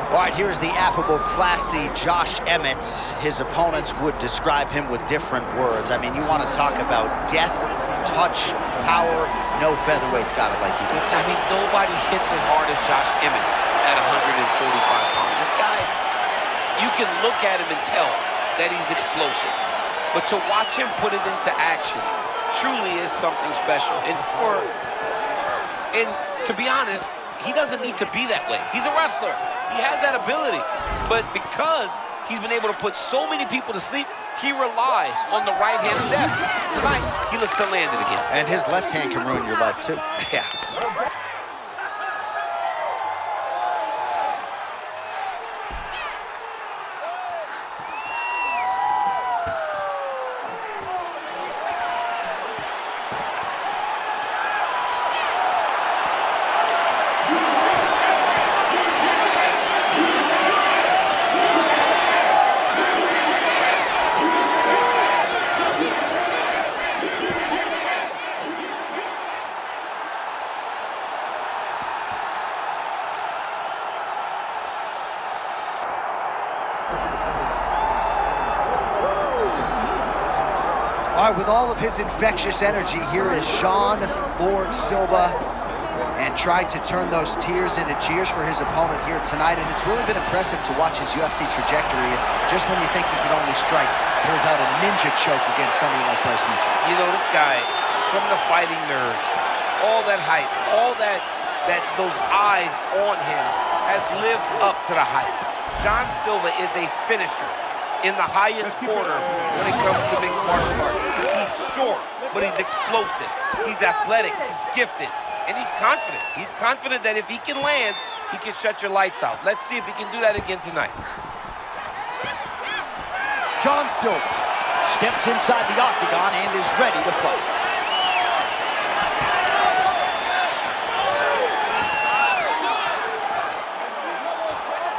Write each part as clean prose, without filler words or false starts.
All right, here's the affable, classy Josh Emmett. His opponents would describe him with different words. I mean, you want to talk about death, touch, power. No featherweight's got it like he does. I mean, nobody hits as hard as Josh Emmett at 145 pounds. This guy, you can look at him and tell that he's explosive. But to watch him put it into action truly is something special. And to be honest, he doesn't need to be that way. He's a wrestler. He has that ability. But because he's been able to put so many people to sleep, he relies on the right hand of death. Tonight, he looks to land it again. And his left hand can ruin your life, too. Yeah. All right, with all of his infectious energy, here is Sean Lord Silva, and tried to turn those tears into cheers for his opponent here tonight. And it's really been impressive to watch his UFC trajectory. And just when you think he could only strike, pulls out a ninja choke against somebody like Bryce Mitchell. You know, this guy, from the fighting nerves, all that hype, all those eyes on him has lived up to the hype. John Silva is a finisher in the highest order when it comes to mixed martial arts. He's short, but he's explosive. He's athletic, he's gifted, and he's confident. He's confident that if he can land, he can shut your lights out. Let's see if he can do that again tonight. John Silva steps inside the octagon and is ready to fight.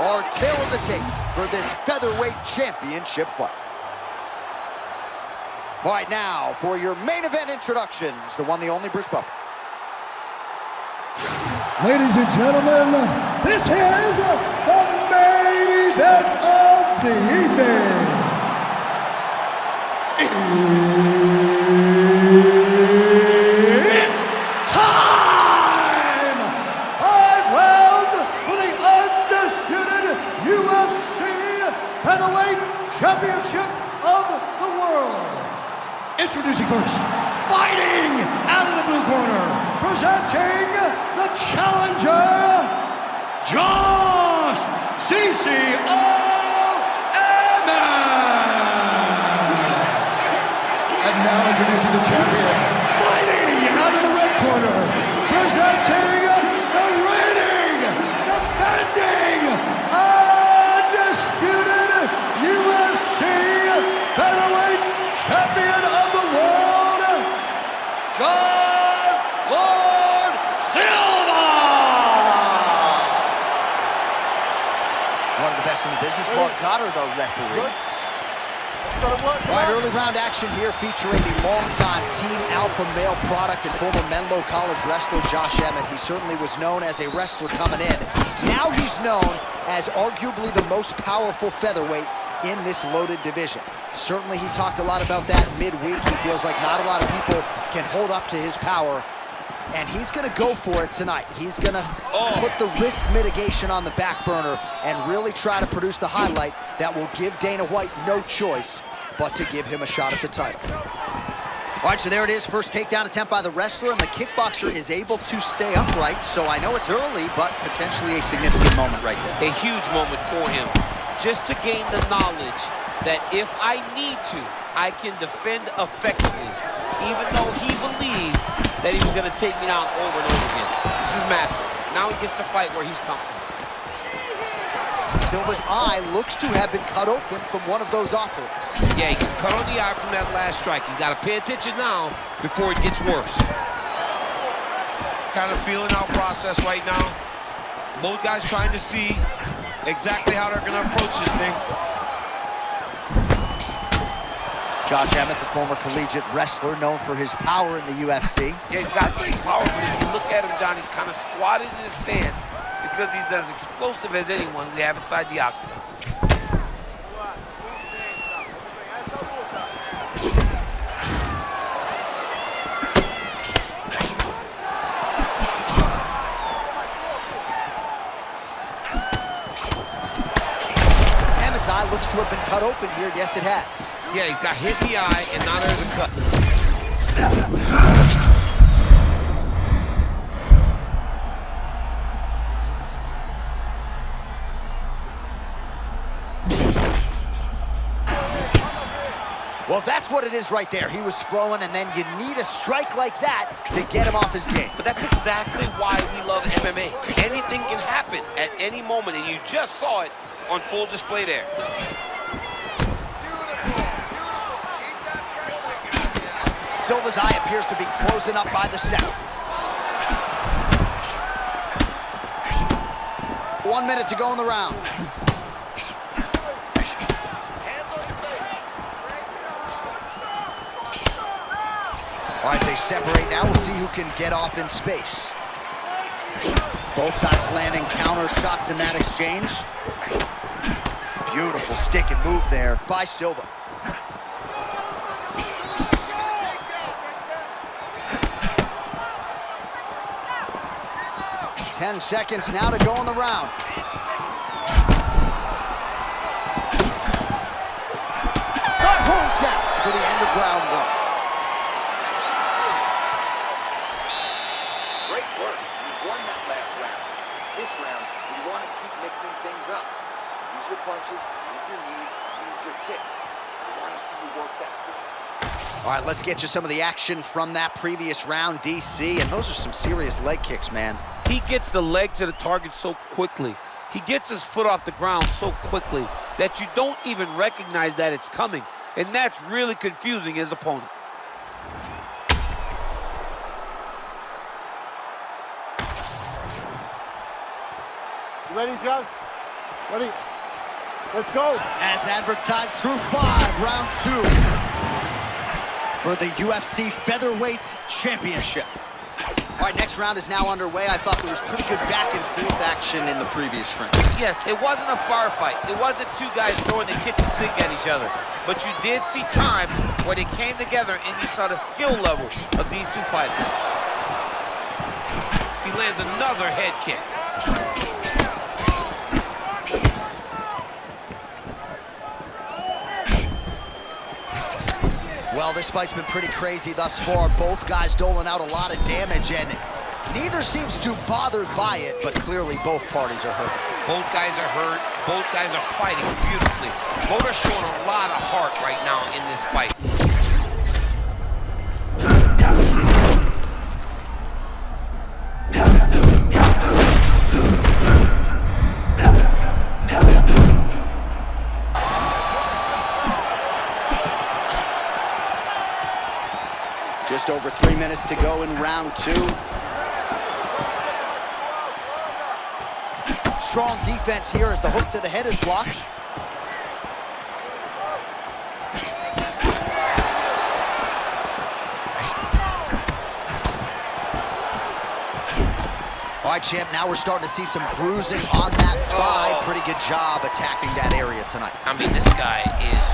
Our tail of the tape for this featherweight championship fight. All right, now for your main event introductions, the one, the only Bruce Buffer. Ladies and gentlemen, this is the main event of the evening. It's time! 5 rounds for the undisputed UFC Featherweight Championship of the world. Introducing first, fighting out of the blue corner, presenting the challenger, Josh CCO Emmett. And now introducing the champion, fighting out of the red corner, presenting the reigning, defending, undisputed UFC Featherweight Champion of the world, John Lord Silva! One of the best in the business, Mark Goddard, our referee. All right, early round action here featuring the longtime Team Alpha male product and former Menlo College wrestler Josh Emmett. He certainly was known as a wrestler coming in. Now he's known as arguably the most powerful featherweight in this loaded division. Certainly he talked a lot about that midweek. He feels like not a lot of people can hold up to his power, and he's gonna go for it tonight. He's gonna put the risk mitigation on the back burner and really try to produce the highlight that will give Dana White no choice but to give him a shot at the title. All right, so there it is, first takedown attempt by the wrestler, and the kickboxer is able to stay upright, so I know it's early, but potentially a significant moment right there. A huge moment for him, just to gain the knowledge that if I need to, I can defend effectively, even though he believed that he was going to take me down over and over again. This is massive. Now he gets to fight where he's comfortable. Silva's eye looks to have been cut open from one of those offerings. Yeah, he got cut on the eye from that last strike. He's got to pay attention now before it gets worse. Kind of feeling out process right now. Both guys trying to see exactly how they're going to approach this thing. Josh Emmett, the former collegiate wrestler, known for his power in the UFC. Yeah, he's got great power, but if you look at him, John, he's kind of squatted in his stance because he's as explosive as anyone we have inside the octagon. Emmett's eye looks to have been cut open here. Yes, it has. Yeah, he's got hit in the eye, and now there's a cut. Well, that's what it is right there. He was flowing, and then you need a strike like that to get him off his game. But that's exactly why we love MMA. Anything can happen at any moment, and you just saw it on full display there. Silva's eye appears to be closing up by the second. 1 minute to go in the round. All right, they separate now. We'll see who can get off in space. Both guys landing counter shots in that exchange. Beautiful stick and move there by Silva. Ten seconds now to go in the round. Home set for the end of round one. Up. Use your punches, use your knees, use your kicks. I want to see you work that good. All right, let's get you some of the action from that previous round, DC, and those are some serious leg kicks, man. He gets the leg to the target so quickly. He gets his foot off the ground so quickly that you don't even recognize that it's coming, and that's really confusing his opponent. You ready, John? Ready? Let's go. As advertised through 5, round 2 for the UFC Featherweight Championship. All right, next round is now underway. I thought there was pretty good back and forth action in the previous frame. Yes, it wasn't a bar fight. It wasn't two guys throwing the kitchen sink at each other. But you did see times where they came together and you saw the skill level of these two fighters. He lands another head kick. Well, this fight's been pretty crazy thus far. Both guys doling out a lot of damage, and neither seems too bothered by it, but clearly both parties are hurt. Both guys are hurt. Both guys are fighting beautifully. Both are showing a lot of heart right now in this fight. Just over 3 minutes to go in round 2. Strong defense here as the hook to the head is blocked. All right, champ, now we're starting to see some bruising on that thigh. Pretty good job attacking that area tonight. I mean, this guy is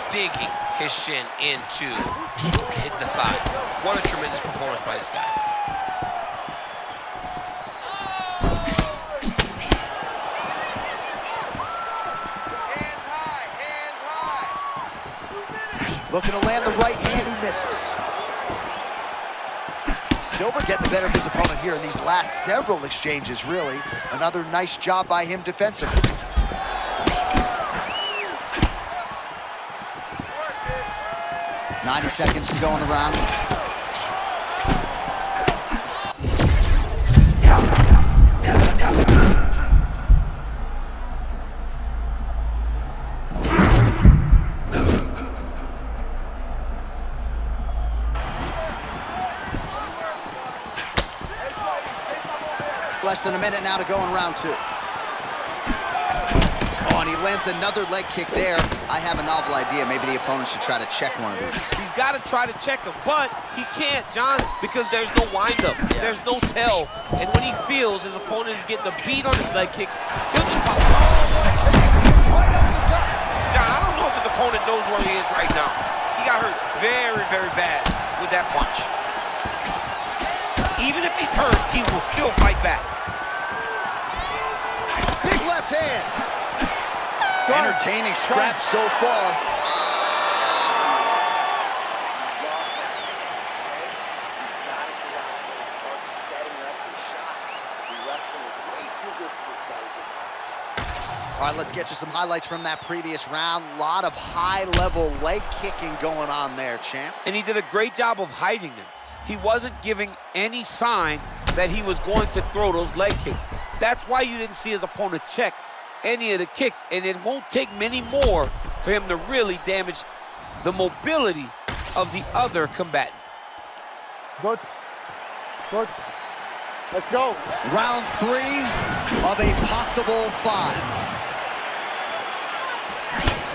digging his shin into hit the thigh. What a tremendous performance by this guy. Hands high, hands high. Looking to land the right hand, he misses. Silva getting the better of his opponent here in these last several exchanges, really. Another nice job by him defensively. "90 seconds to go in the round. Less than a minute now to go in round 2. Oh, and he lands another leg kick there. I have a novel idea. Maybe the opponent should try to check one of these. He's got to try to check him, but he can't, John, because there's no windup. Yeah. There's no tell. And when he feels his opponent is getting a beat on his leg kicks, he'll just pop. John, I don't know if his opponent knows where he is right now. He got hurt very, very bad with that punch. Even if he's hurt, he will still fight back. Big left hand. Entertaining scrap so far. All right, let's get you some highlights from that previous round. A lot of high-level leg kicking going on there, champ. And he did a great job of hiding them. He wasn't giving any sign that he was going to throw those leg kicks. That's why you didn't see his opponent check any of the kicks, and it won't take many more for him to really damage the mobility of the other combatant. Good. Good. Let's go. Round 3 of a possible 5.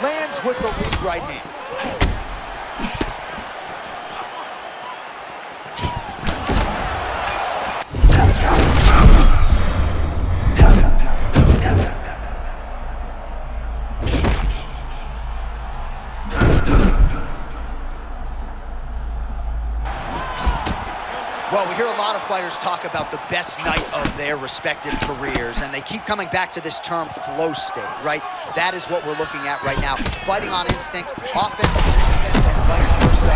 Lands with the lead right hand. Well, we hear a lot of fighters talk about the best night of their respective careers, and they keep coming back to this term flow state, right? That is what we're looking at right now. Fighting on instincts, offense, defense, and vice versa.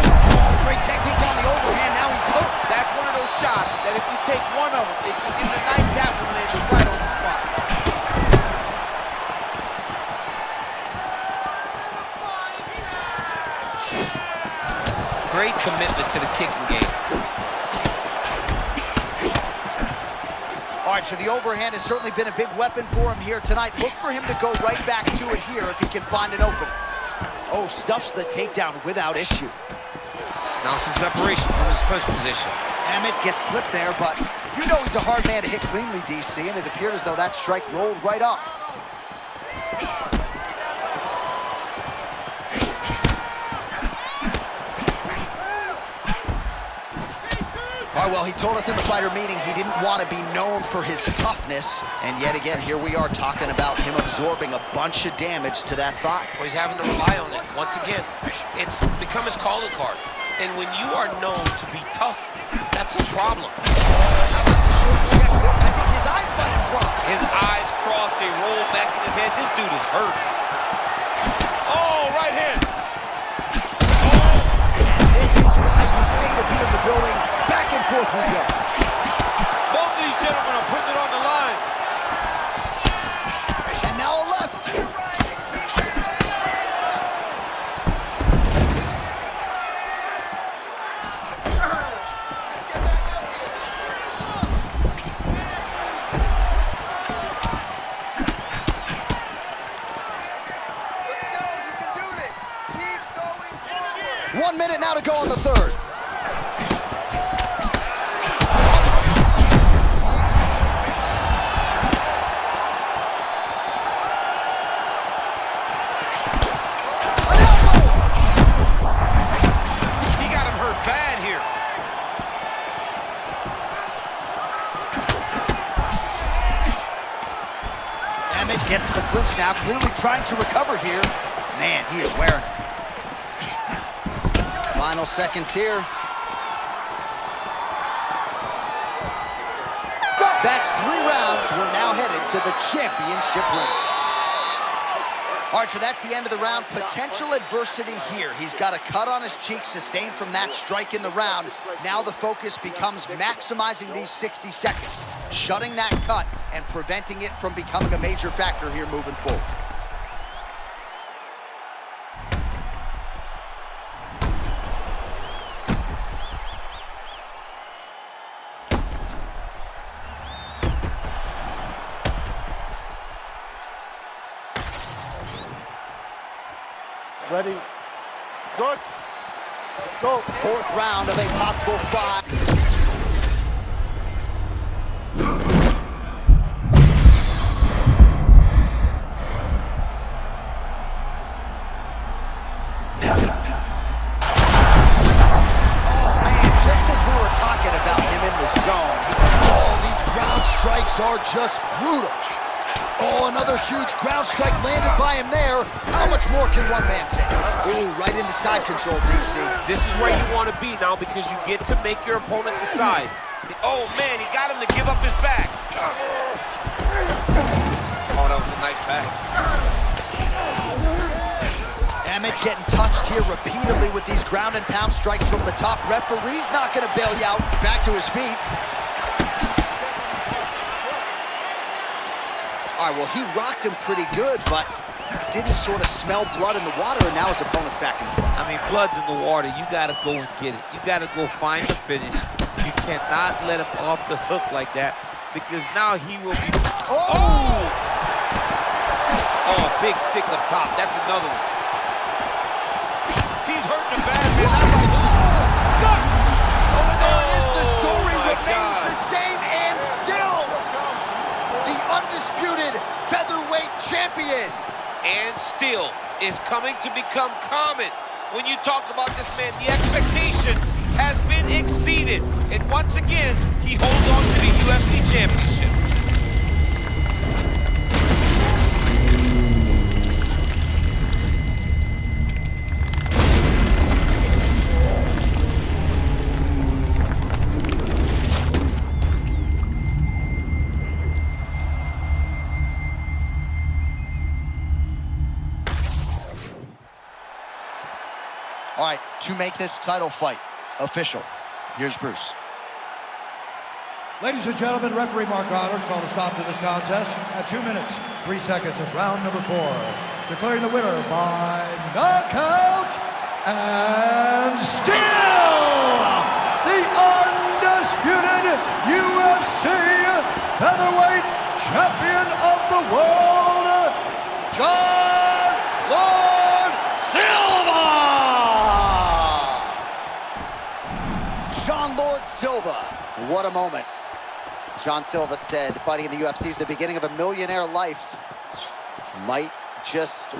Great technique on the overhand, now he's hooked. That's one of those shots that if you take one of them, in the night that one lands right on the spot. Great commitment to the kicking game. All right, so the overhand has certainly been a big weapon for him here tonight. Look for him to go right back to it here if he can find an opening. Oh, stuffs the takedown without issue. Now some separation from his clinch position. Emmett gets clipped there, but you know he's a hard man to hit cleanly, DC, and it appeared as though that strike rolled right off. All right, well, he told us in the fighter meeting he didn't want to be known for his toughness, and yet again, here we are talking about him absorbing a bunch of damage to that thigh. Well, he's having to rely on it. Once again, it's become his calling card. And when you are known to be tough, that's a problem. How about the short check hook? I think his eyes might have crossed. His eyes crossed, they rolled back in his head. This dude is hurt. Oh, right hand. This is why you pay to be in the building. Back and forth we go. Both of these gentlemen are putting it on the line. And now a left. Let's go. You can do this. Keep going forward. 1 minute now to go on the third. Emmett gets the clinch now, clearly trying to recover here. Man, he is wearing it. Final seconds here. That's 3 rounds. We're now headed to the championship rounds. All right, so that's the end of the round. Potential adversity here. He's got a cut on his cheek sustained from that strike in the round. Now the focus becomes maximizing these 60 seconds, shutting that cut and preventing it from becoming a major factor here moving forward. Ready? Good. Let's go. 4th round of a possible 5. just brutal. Oh, another huge ground strike landed by him there. How much more can one man take? Ooh, right into side control, DC. This is where you want to be now because you get to make your opponent decide. Oh, man, he got him to give up his back. Oh, that was a nice pass. Emmett getting touched here repeatedly with these ground and pound strikes from the top. Referee's not going to bail you out. Back to his feet. All right, well, he rocked him pretty good, but didn't sort of smell blood in the water, and now his opponent's back in the fight. I mean, blood's in the water. You got to go and get it. You got to go find the finish. You cannot let him off the hook like that because now he will be... Oh! Oh, big stick up top. That's another one. He's hurting him bad, man. Oh, and there it is. The story remains the same, and still the undisputed featherweight champion. And still is coming to become common when you talk about this man. The expectation has been exceeded. And once again, he holds on to the UFC championship. All right, to make this title fight official, here's Bruce. Ladies and gentlemen, referee Mark Honors called a stop to this contest at 2 minutes, 3 seconds of round number 4. Declaring the winner by knockout and still the undisputed UFC featherweight champion of the world, John Lord Silva! John Lord Silva, what a moment. John Silva said fighting in the UFC is the beginning of a millionaire life. Might just